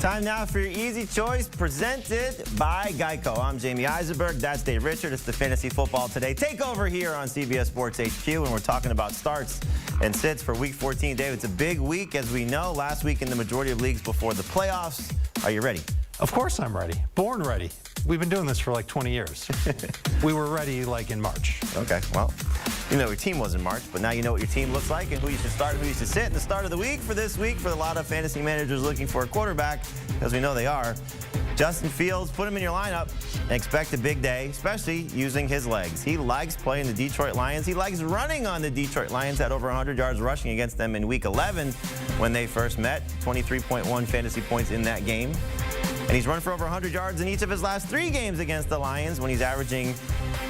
Time now for your Easy Choice, presented by Geico. I'm Jamie Eisenberg. That's Dave Richard. It's the Fantasy Football Today takeover here on CBS Sports HQ, and we're talking about starts and sits for Week 14. Dave, it's a big week, as we know. Last week in the majority of leagues before the playoffs. Are you ready? Of course I'm ready. Born ready. We've been doing this for like 20 years. We were ready like in March. Okay, well, you know your team was in March, but now you know what your team looks like and who you should start and who you should sit. And the start of the week for this week for a lot of fantasy managers looking for a quarterback, as we know they are. Justin Fields, put him in your lineup and expect a big day, especially using his legs. He likes playing the Detroit Lions. He likes running on the Detroit Lions. Had over 100 yards rushing against them in Week 11 when they first met. 23.1 fantasy points in that game. And he's run for over 100 yards in each of his last 3 games against the Lions when he's averaging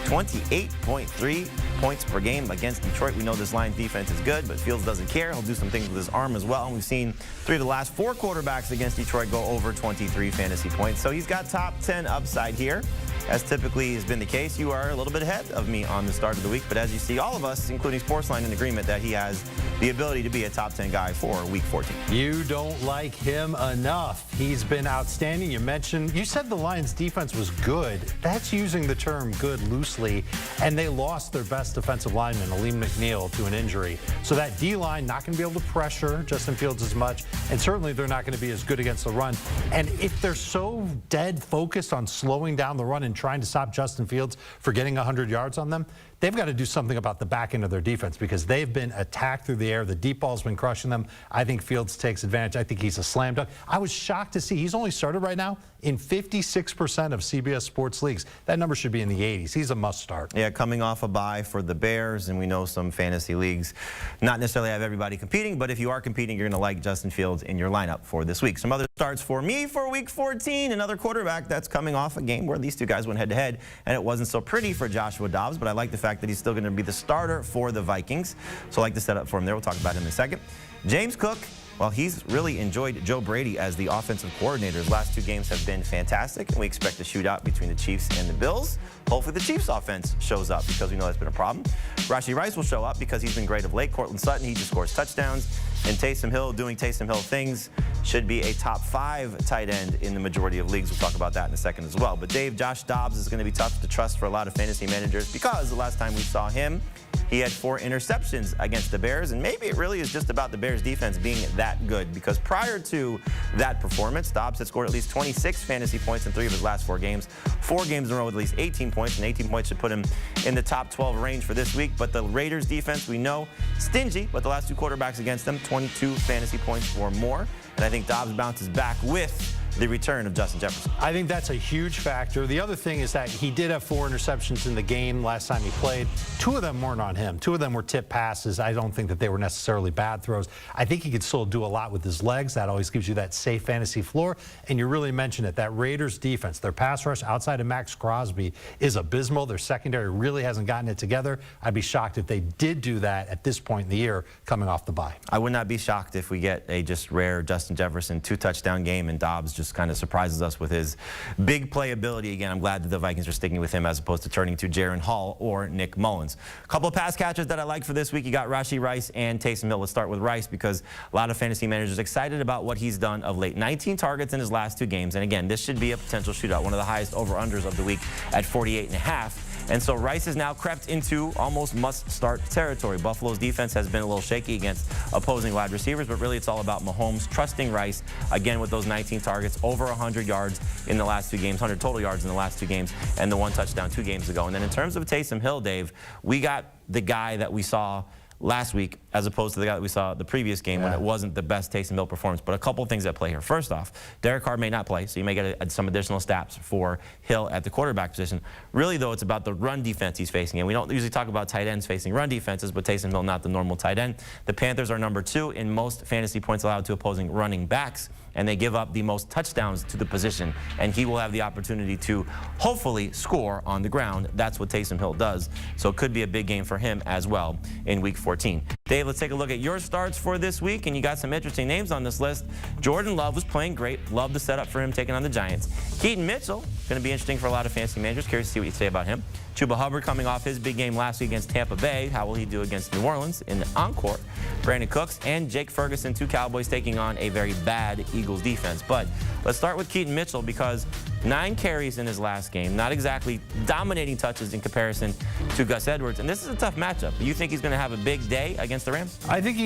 28.3 points per game against Detroit. We know this Lions defense is good, but Fields doesn't care. He'll do some things with his arm as well. And we've seen 3 of the last 4 quarterbacks against Detroit go over 23 fantasy points. So he's got top 10 upside here. As typically has been the case, you are a little bit ahead of me on the start of the week. But as you see, all of us, including Sportsline, in agreement that he has the ability to be a top 10 guy for Week 14. You don't like him enough. He's been outstanding. You said the Lions defense was good. That's using the term good loosely. And they lost their best defensive lineman, Aleem McNeil, to an injury. So that D-line not going to be able to pressure Justin Fields as much. And certainly they're not going to be as good against the run. And if they're so dead focused on slowing down the run and trying to stop Justin Fields for getting 100 yards on them, they've got to do something about the back end of their defense because they've been attacked through the air. The deep ball's been crushing them. I think Fields takes advantage. I think he's a slam dunk. I was shocked to see he's only started right now in 56% of CBS Sports leagues. That number should be in the 80s. He's a must start. Yeah, coming off a bye for the Bears, and we know some fantasy leagues not necessarily have everybody competing, but if you are competing, you're going to like Justin Fields in your lineup for this week. Some other starts for me for Week 14. Another quarterback that's coming off a game where these two guys went head-to-head, and it wasn't so pretty for Joshua Dobbs, but I like the fact that he's still going to be the starter for the Vikings. So I like the setup for him there. We'll talk about him in a second. James Cook, well, he's really enjoyed Joe Brady as the offensive coordinator. His last 2 games have been fantastic, and we expect a shootout between the Chiefs and the Bills. Hopefully the Chiefs offense shows up because we know that's been a problem. Rashee Rice will show up because he's been great of late. Cortland Sutton, he just scores touchdowns. And Taysom Hill doing Taysom Hill things, should be a top 5 tight end in the majority of leagues. We'll talk about that in a second as well. But Dave, Josh Dobbs is going to be tough to trust for a lot of fantasy managers because the last time we saw him, he had 4 interceptions against the Bears, and maybe it really is just about the Bears defense being that good because prior to that performance, Dobbs had scored at least 26 fantasy points in 3 of his last 4 games. 4 games in a row with at least 18 points, and 18 points should put him in the top 12 range for this week. But the Raiders defense, we know, stingy, but the last 2 quarterbacks against them, 22 fantasy points or more. And I think Dobbs bounces back with the return of Justin Jefferson. I think that's a huge factor. The other thing is that he did have 4 interceptions in the game last time he played. 2 of them weren't on him. 2 of them were tip passes. I don't think that they were necessarily bad throws. I think he could still do a lot with his legs. That always gives you that safe fantasy floor. And you really mentioned it, that Raiders defense, their pass rush outside of Max Crosby is abysmal. Their secondary really hasn't gotten it together. I'd be shocked if they did do that at this point in the year coming off the bye. I would not be shocked if we get a just rare Justin Jefferson 2-touchdown game and Dobbs just kind of surprises us with his big playability. Again, I'm glad that the Vikings are sticking with him as opposed to turning to Jaron Hall or Nick Mullins. A couple of pass catchers that I like for this week. You got Rashee Rice and Taysom Hill. Let's start with Rice because a lot of fantasy managers are excited about what he's done of late. 19 targets in his last 2 games. And again, this should be a potential shootout. One of the highest over-unders of the week at 48.5. And so Rice has now crept into almost must-start territory. Buffalo's defense has been a little shaky against opposing wide receivers, but really it's all about Mahomes trusting Rice, again with those 19 targets, over 100 yards in the last 2 games, 100 total yards in the last 2 games, and the 1 touchdown 2 games ago. And then in terms of Taysom Hill, Dave, we got the guy that we saw last week as opposed to the guy that we saw the previous game when it wasn't the best Taysom Hill performance. But a couple of things at play here. First off, Derek Carr may not play, so you may get some additional stats for Hill at the quarterback position. Really, though, it's about the run defense he's facing. And we don't usually talk about tight ends facing run defenses, but Taysom Hill not the normal tight end. The Panthers are number 2 in most fantasy points allowed to opposing running backs, and they give up the most touchdowns to the position. And he will have the opportunity to hopefully score on the ground. That's what Taysom Hill does. So it could be a big game for him as well in Week 4. 14. Dave, let's take a look at your starts for this week, and you got some interesting names on this list. Jordan Love was playing great. Love the setup for him taking on the Giants. Keaton Mitchell, going to be interesting for a lot of fantasy managers. Curious to see what you say about him. Chuba Hubbard coming off his big game last week against Tampa Bay. How will he do against New Orleans in the encore? Brandon Cooks and Jake Ferguson, two Cowboys taking on a very bad Eagles defense. But let's start with Keaton Mitchell because 9 carries in his last game. Not exactly dominating touches in comparison to Gus Edwards. And this is a tough matchup. You think he's going to have a big day against the Rams? I think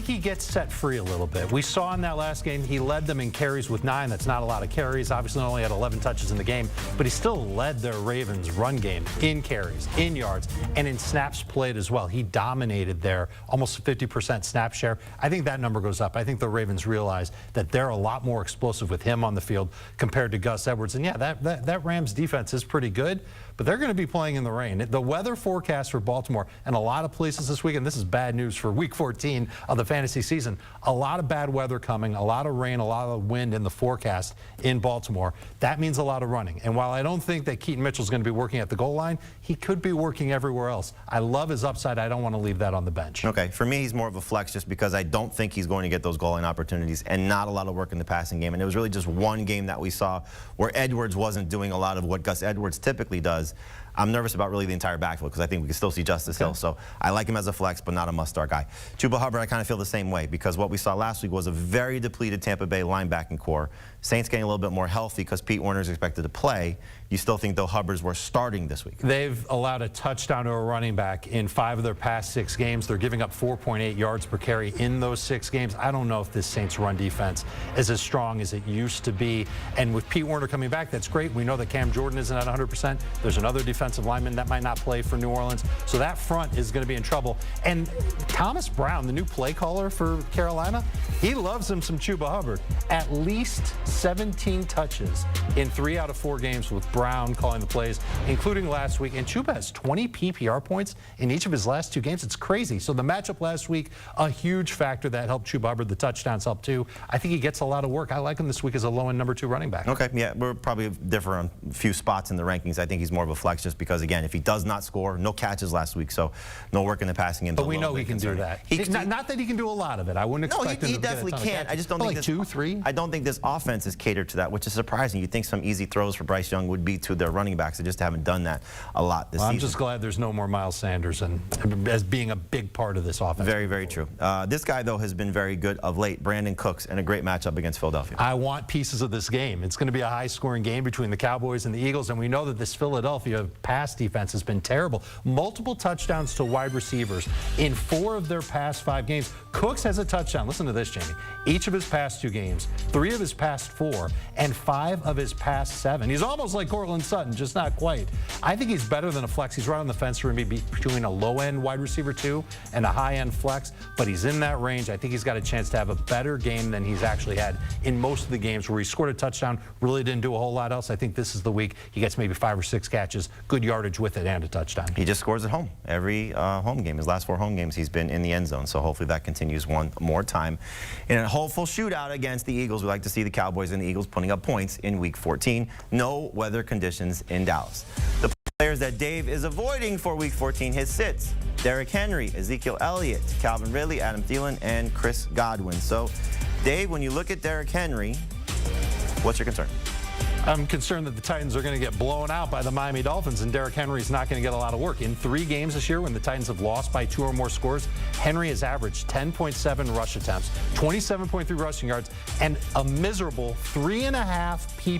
he gets set free a little bit. We saw in that last game, he led them in carries with 9. That's not a lot of carries. Obviously only had 11 touches in the game, but he still led their Ravens run game in carries, in yards, and in snaps played as well. He dominated there, almost a 50% snap share. I think that number goes up. I think the Ravens realize that they're a lot more explosive with him on the field compared to Gus Edwards. And yeah, that Rams defense is pretty good, but they're going to be playing in the rain. The weather forecast for Baltimore and a lot of places this week, and this is bad news for week 14 of the fantasy season, a lot of bad weather coming, a lot of rain, a lot of wind in the forecast in Baltimore. That means a lot of running. And while I don't think that Keaton Mitchell's going to be working at the goal line, he could be working everywhere else. I love his upside. I don't want to leave that on the bench. Okay, for me, he's more of a flex just because I don't think he's going to get those goal line opportunities and not a lot of work in the passing game. And it was really just one game that we saw where Edwards wasn't doing a lot of what Gus Edwards typically does. I'm nervous about really the entire backfield because I think we can still see Justice Hill. So I like him as a flex, but not a must-start guy. Chuba Hubbard, I kind of feel the same way because what we saw last week was a very depleted Tampa Bay linebacking core. Saints getting a little bit more healthy because Pete Werner's expected to play. You still think, though, Hubbard's were starting this week? They've allowed a touchdown to a running back in 5 of their past 6 games. They're giving up 4.8 yards per carry in those 6 games. I don't know if this Saints run defense is as strong as it used to be. And with Pete Werner coming back, that's great. We know that Cam Jordan isn't at 100%. There's another defensive lineman that might not play for New Orleans. So that front is going to be in trouble. And Thomas Brown, the new play caller for Carolina, he loves him some Chuba Hubbard. At least 17 touches in 3 out of 4 games with Brown calling the plays, including last week. And Chuba has 20 PPR points in each of his last 2 games. It's crazy. So the matchup last week, a huge factor that helped Chuba Hubbard. The touchdowns helped too. I think he gets a lot of work. I like him this week as a low-end number 2 running back. Okay, yeah, we're probably differ on a few spots in the rankings. I think he's more of a flex just because, again, if he does not score, no catches last week, so no work in the passing game. But we know he can do that. Not that he can do a lot of it. I wouldn't expect him to get a ton of catches. No, he definitely can. I just don't think like 2, 3. I don't think this offense is catered to that, which is surprising. You'd think some easy throws for Bryce Young would be to their running backs. They just haven't done that a lot this season. I'm just glad there's no more Miles Sanders and as being a big part of this offense. Very, very true. This guy, though, has been very good of late. Brandon Cooks, and a great matchup against Philadelphia. I want pieces of this game. It's going to be a high-scoring game between the Cowboys and the Eagles, and we know that this Philadelphia pass defense has been terrible. Multiple touchdowns to wide receivers in 4 of their past 5 games. Cooks has a touchdown. Listen to this, Jamie. Each of his past 2 games, 3 of his past 4, and 5 of his past 7. He's almost like Cortland Sutton, just not quite. I think he's better than a flex. He's right on the fence for me between a low-end wide receiver 2 and a high-end flex, but he's in that range. I think he's got a chance to have a better game than he's actually had in most of the games where he scored a touchdown, really didn't do a whole lot else. I think this is the week he gets maybe 5 or 6 catches, good yardage with it, and a touchdown. He just scores at home. Every home game, his last 4 home games, he's been in the end zone, so hopefully that continues one more time. In a hopeful shootout against the Eagles, we like to see the Cowboys and the Eagles putting up points in Week 14. No weather conditions in Dallas. The players that Dave is avoiding for Week 14, his sits: Derrick Henry, Ezekiel Elliott, Calvin Ridley, Adam Thielen, and Chris Godwin. So, Dave, when you look at Derrick Henry, what's your concern? I'm concerned that the Titans are going to get blown out by the Miami Dolphins, and Derrick Henry's not going to get a lot of work. In 3 games this year, when the Titans have lost by 2 or more scores, Henry has averaged 10.7 rush attempts, 27.3 rushing yards, and a miserable 3.5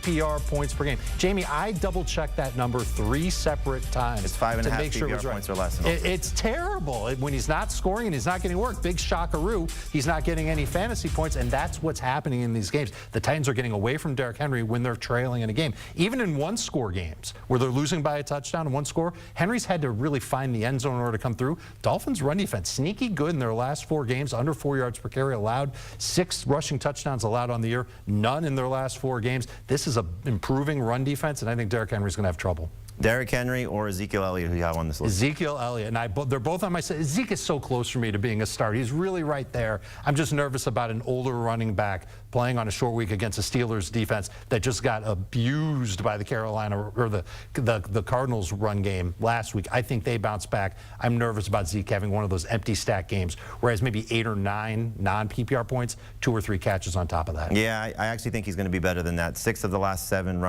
PPR points per game. Jamie, I double-checked that number 3 separate times. It's 5.5 to make sure PPR points or less. It's terrible. When he's not scoring and he's not getting work, big shockaroo, he's not getting any fantasy points, and that's what's happening in these games. The Titans are getting away from Derrick Henry when they're trailing in a game. Even in 1-score games where they're losing by a touchdown and 1 score, Henry's had to really find the end zone in order to come through. Dolphins run defense, sneaky good in their last 4 games, under 4 yards per carry allowed, 6 rushing touchdowns allowed on the year, none in their last 4 games. This is an improving run defense, and I think Derrick Henry's going to have trouble. Derrick Henry or Ezekiel Elliott, who you have on this list? Ezekiel Elliott, and they're both on my side. Zeke is so close for me to being a start. He's really right there. I'm just nervous about an older running back playing on a short week against a Steelers defense that just got abused by the Carolina or the Cardinals run game last week. I think they bounce back. I'm nervous about Zeke having one of those empty stack games, whereas maybe 8 or 9 non-PPR points, 2 or 3 catches on top of that. Yeah, I actually think he's going to be better than that. 6 of the last 7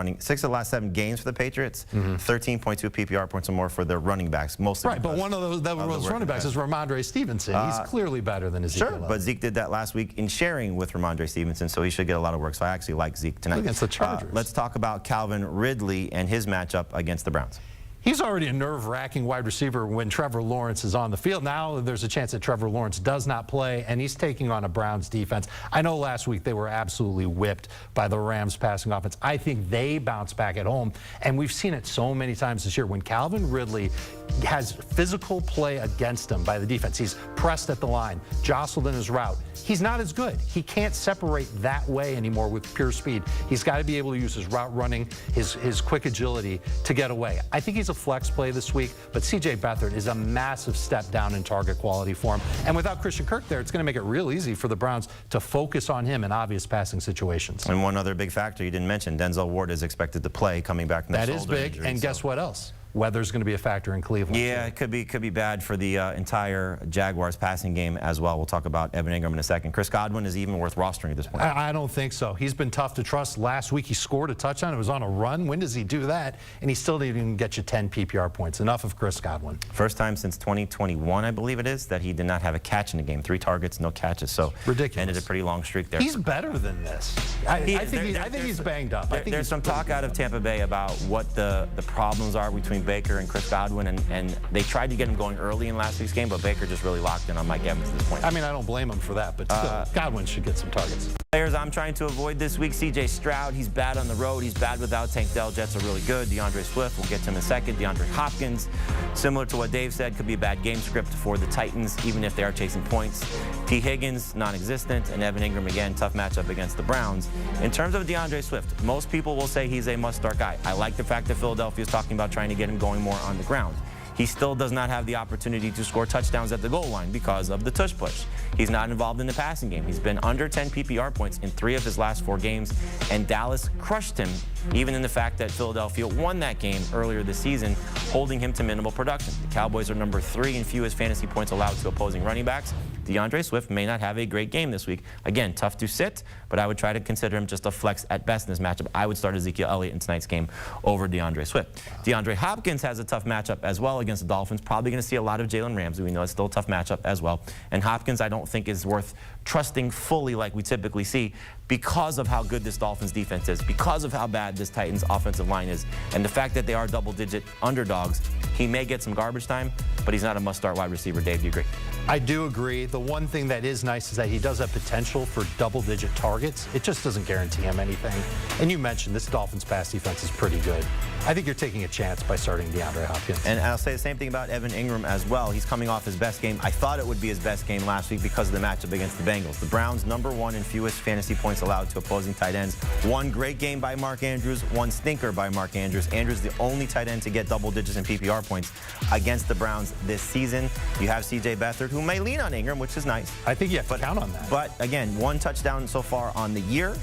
games for the Patriots, 13.2 PPR points or more for their running backs, mostly. Right, but one of those running backs is Ramondre Stevenson. He's clearly better than Ezekiel Elliott. But Zeke did that last week in sharing with Ramondre Stevenson, so he should get a lot of work. So I actually like Zeke tonight. Against the Chargers. Let's talk about Calvin Ridley and his matchup against the Browns. He's already a nerve-wracking wide receiver when Trevor Lawrence is on the field. Now there's a chance that Trevor Lawrence does not play, and he's taking on a Browns defense. I know last week they were absolutely whipped by the Rams passing offense. I think they bounce back at home, and we've seen it so many times this year. When Calvin Ridley has physical play against him by the defense, he's pressed at the line, jostled in his route, he's not as good. He can't separate that way anymore with pure speed. He's got to be able to use his route running, his quick agility to get away. I think he's a flex play this week, but C.J. Beathard is a massive step down in target quality for him. And without Christian Kirk there, it's going to make it real easy for the Browns to focus on him in obvious passing situations. And one other big factor you didn't mention, Denzel Ward is expected to play coming back from the shoulder injury. That is big, and guess what else? Weather's going to be a factor in Cleveland. Yeah, it could be bad for the entire Jaguars passing game as well. We'll talk about Evan Ingram in a second. Chris Godwin is even worth rostering at this point. I don't think so. He's been tough to trust. Last week he scored a touchdown. It was on a run. When does he do that? And he still didn't even get you 10 PPR points. Enough of Chris Godwin. First time since 2021, I believe it is, that he did not have a catch in the game. 3 targets, no catches. So ridiculous. Ended a pretty long streak there. He's better than this. I think he's banged up. There's some talk out of Tampa Bay about what the problems are between Baker and Chris Godwin, and they tried to get him going early in last week's game, but Baker just really locked in on Mike Evans at this point. I mean, I don't blame him for that, but still, Godwin should get some targets. Players I'm trying to avoid this week, C.J. Stroud, he's bad on the road. He's bad without Tank Dell. Jets are really good. DeAndre Swift, we'll get to him in a second. DeAndre Hopkins, similar to what Dave said, could be a bad game script for the Titans, even if they are chasing points. T. Higgins, non-existent, and Evan Ingram, again, tough matchup against the Browns. In terms of DeAndre Swift, most people will say he's a must-start guy. I like the fact that Philadelphia is talking about trying to get him going more on the ground. He still does not have the opportunity to score touchdowns at the goal line because of the tush push. He's not involved in the passing game. He's been under 10 PPR points in 3 of his last 4 games, and Dallas crushed him, even in the fact that Philadelphia won that game earlier this season, holding him to minimal production. The Cowboys are number 3 in fewest fantasy points allowed to opposing running backs. DeAndre Swift may not have a great game this week. Again, tough to sit, but I would try to consider him just a flex at best in this matchup. I would start Ezekiel Elliott in tonight's game over DeAndre Swift. Wow. DeAndre Hopkins has a tough matchup as well against the Dolphins. Probably going to see a lot of Jalen Ramsey. We know it's still a tough matchup as well. And Hopkins, I don't think is worth trusting fully like we typically see because of how good this Dolphins defense is, because of how bad this Titans offensive line is, and the fact that they are double-digit underdogs. He may get some garbage time, but he's not a must-start wide receiver. Dave, do you agree? I do agree. The one thing that is nice is that he does have potential for double-digit targets. It just doesn't guarantee him anything. And you mentioned this Dolphins pass defense is pretty good. I think you're taking a chance by starting DeAndre Hopkins. And I'll say the same thing about Evan Ingram as well. He's coming off his best game. I thought it would be his best game last week because of the matchup against the Bengals. The Browns, number 1 in fewest fantasy points allowed to opposing tight ends. 1 great game by Mark Andrews, 1 stinker by Mark Andrews. Andrews the only tight end to get double digits in PPR points against the Browns this season. You have C.J. Beathard, who may lean on Ingram, which is nice. I think you have to count on that. But again, 1 touchdown so far on the year.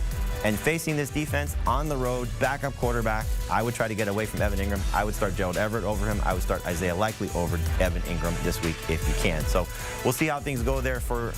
And facing this defense on the road, backup quarterback, I would try to get away from Evan Ingram. I would start Gerald Everett over him. I would start Isaiah Likely over Evan Ingram this week if you can. So we'll see how things go there for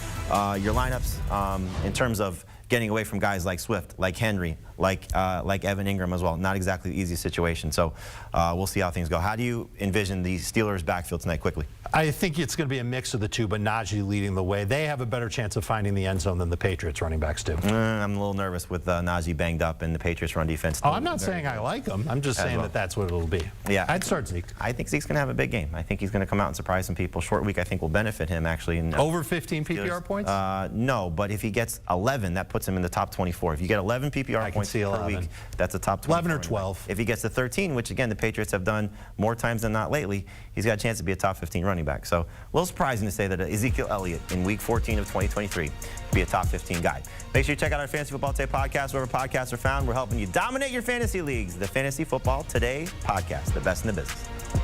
your lineups in terms of getting away from guys like Swift, like Henry, like Evan Ingram as well. Not exactly the easiest situation. So we'll see how things go. How do you envision the Steelers' backfield tonight quickly? I think it's going to be a mix of the two, but Najee leading the way. They have a better chance of finding the end zone than the Patriots running backs do. I'm a little nervous with Najee banged up and the Patriots run defense. Oh, I'm not saying I like him. I'm just saying that that's what it'll be. Yeah. I'd start Zeke. I think Zeke's going to have a big game. I think he's going to come out and surprise some people. Short week, I think, will benefit him, actually. Over 15 PPR points? No, but if he gets 11, that puts puts him in the top 24. If you get 11 PPR points per week, that's a top 24. 11 or 12. If he gets to 13, which again the Patriots have done more times than not lately, he's got a chance to be a top 15 running back. So a little surprising to say that Ezekiel Elliott in week 14 of 2023 be a top 15 guy. Make sure you check out our Fantasy Football Today podcast wherever podcasts are found. We're helping you dominate your fantasy leagues. The Fantasy Football Today podcast, the best in the business.